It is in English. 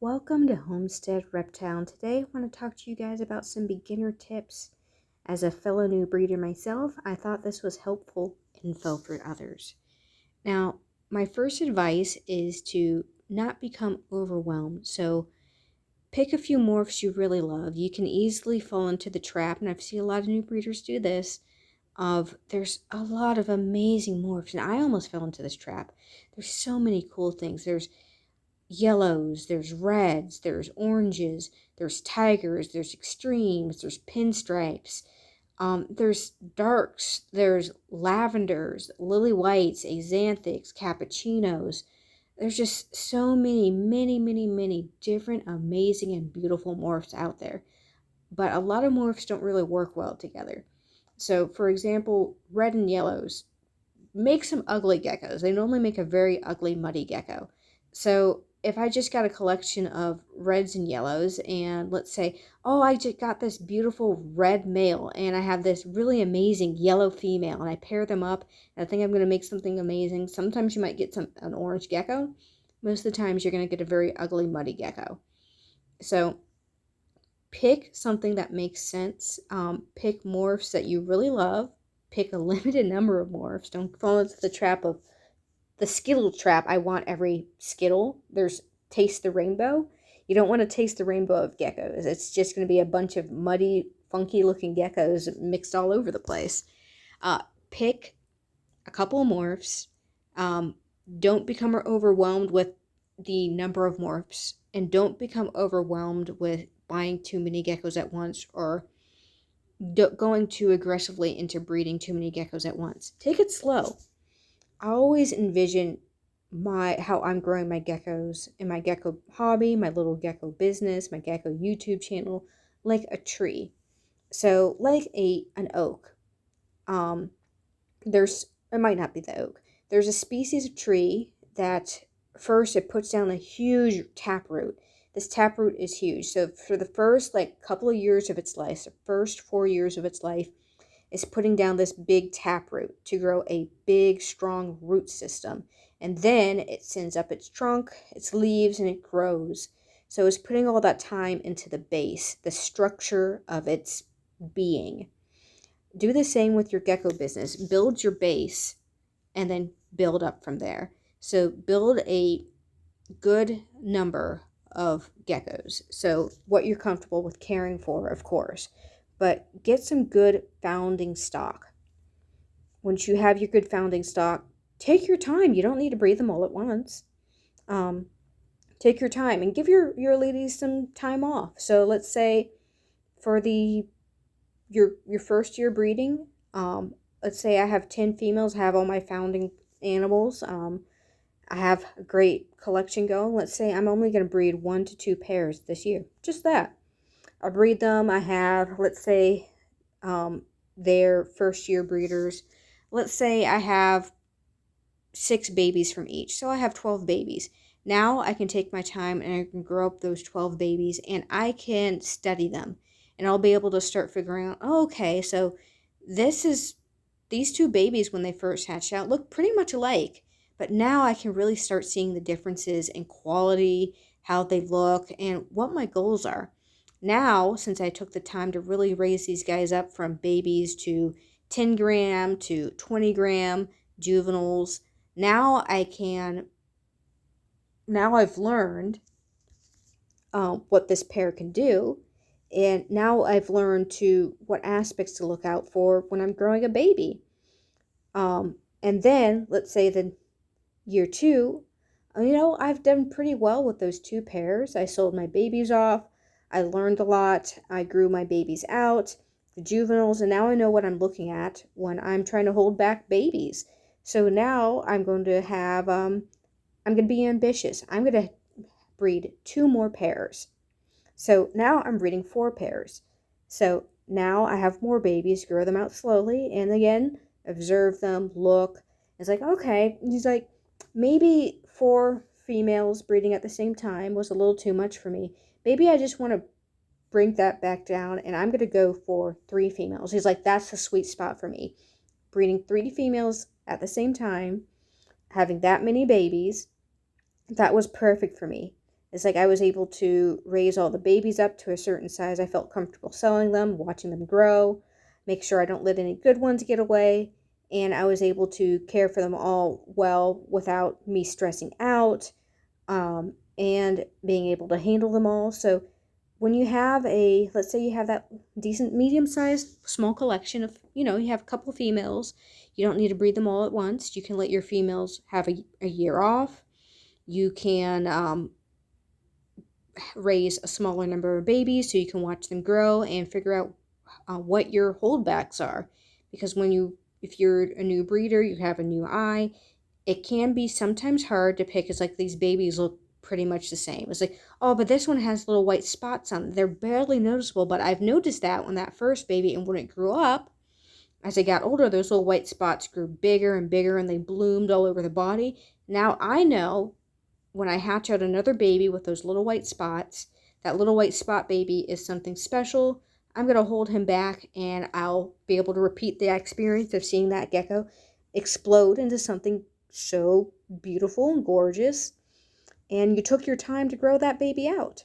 Welcome to Homestead Reptile, and today I want to talk to you guys about some beginner tips. As a fellow new breeder myself, I thought this was helpful info for others. Now, my first advice is to not become overwhelmed. So pick a few morphs you really love. You can easily fall into the trap, and I've seen a lot of new breeders do this, of there's a lot of amazing morphs, and I almost fell into this trap. There's so many cool things. There's yellows, there's reds, there's oranges, there's tigers, there's extremes, there's pinstripes, there's darks, there's lavenders, lily whites, axanthics, cappuccinos. There's just so many different amazing and beautiful morphs out there. But a lot of morphs don't really work well together. So, for example, red and yellows make some ugly geckos. They normally make a very ugly, muddy gecko. So if I just got a collection of reds and yellows, and let's say, oh, I just got this beautiful red male, and I have this really amazing yellow female, and I pair them up, and I think I'm going to make something amazing. Sometimes you might get an orange gecko. Most of the times you're going to get a very ugly, muddy gecko. So pick something that makes sense. Pick morphs that you really love. Pick a limited number of morphs. Don't fall into the trap of the Skittle trap. I want every Skittle. There's taste the rainbow. You don't want to taste the rainbow of geckos. It's just going to be a bunch of muddy, funky looking geckos mixed all over the place. Pick a couple of morphs. Don't become overwhelmed with the number of morphs, and don't become overwhelmed with buying too many geckos at once, or going too aggressively into breeding too many geckos at once. Take it slow. I always envision how I'm growing my geckos and my gecko hobby, my little gecko business, my gecko YouTube channel, like a tree. So like an oak. It might not be the oak. There's a species of tree that first it puts down a huge taproot. This taproot is huge. So for the first couple of years of its life, the first 4 years of its life, is putting down this big taproot to grow a big, strong root system. And then it sends up its trunk, its leaves, and it grows. So it's putting all that time into the base, the structure of its being. Do the same with your gecko business. Build your base and then build up from there. So build a good number of geckos. So what you're comfortable with caring for, of course. But get some good founding stock. Once you have your good founding stock, take your time. You don't need to breed them all at once. Take your time and give your ladies some time off. So let's say for your first year breeding, let's say I have 10 females, have all my founding animals. I have a great collection going. Let's say I'm only going to breed 1 to 2 pairs this year. Just that. I breed them. I have, let's say, they're first year breeders. Let's say I have 6 babies from each. So I have 12 babies. Now I can take my time and I can grow up those 12 babies, and I can study them. And I'll be able to start figuring out, oh, okay, so these 2 babies when they first hatched out look pretty much alike. But now I can really start seeing the differences in quality, how they look, and what my goals are. Now, since I took the time to really raise these guys up from babies to 10 gram to 20 gram juveniles, now I've learned what this pair can do. And now I've learned what aspects to look out for when I'm growing a baby. And then, let's say the year 2, I've done pretty well with those 2 pairs. I sold my babies off. I learned a lot. I grew my babies out, the juveniles, and now I know what I'm looking at when I'm trying to hold back babies. So now I'm going to be ambitious. I'm going to breed 2 more pairs. So now I'm breeding 4 pairs. So now I have more babies, grow them out slowly, and again, observe them, look. It's like, okay, he's like, maybe 4 females breeding at the same time was a little too much for me. Maybe I just want to bring that back down, and I'm going to go for 3 females. He's like, that's the sweet spot for me. Breeding 3 females at the same time, having that many babies, that was perfect for me. It's like I was able to raise all the babies up to a certain size. I felt comfortable selling them, watching them grow, make sure I don't let any good ones get away. And I was able to care for them all well without me stressing out, and being able to handle them all. So when you have let's say you have that decent medium-sized small collection of, you have a couple of females, you don't need to breed them all at once. You can let your females have a year off. You can raise a smaller number of babies so you can watch them grow and figure out what your holdbacks are. Because if you're a new breeder, you have a new eye, it can be sometimes hard to pick. It's like these babies look pretty much the same. It's like, oh, but this one has little white spots on it. They're barely noticeable, but I've noticed that when that first baby, and when it grew up, as it got older, those little white spots grew bigger and bigger and they bloomed all over the body. Now I know when I hatch out another baby with those little white spots, that little white spot baby is something special. I'm going to hold him back and I'll be able to repeat the experience of seeing that gecko explode into something so beautiful and gorgeous. And you took your time to grow that baby out.